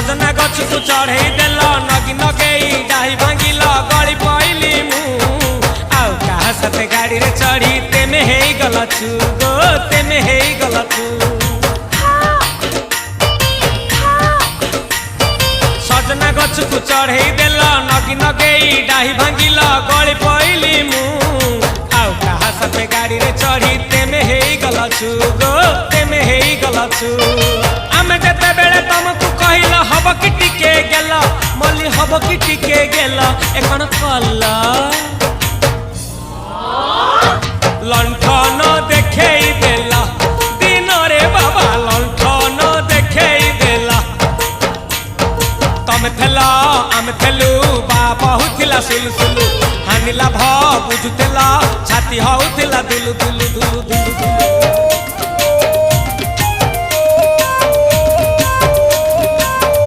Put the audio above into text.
सजना गछ को चढ़े देल नगी नगेई डाही भांगिल गली पइली मु आउ कहा साथे गाड़ी रे चढ़ी तेमे हेई गला तू गो तेमे हेई गला तू सजना गछ को चढ़े देल नगी नगेई डाही भांगिल गली पइली मु आउ कहा साथे गाड़ी रे चढ़ी तेमे हेई गला तू गो तेमे हेई गला तू आमे जते बेले तुमको कहिल हब कि टिके गेल मल्ली हब कि टिके गेल एखन कला लंठन देखेई देला दिन रे बाबा लंठन देखेई देला तमे थेला आमे थेलु बाबा हुथिला सुलसुलु हानिला भ बुझुतेला छाती हउथिला दुलु दुलु दुलु दुलु दुलु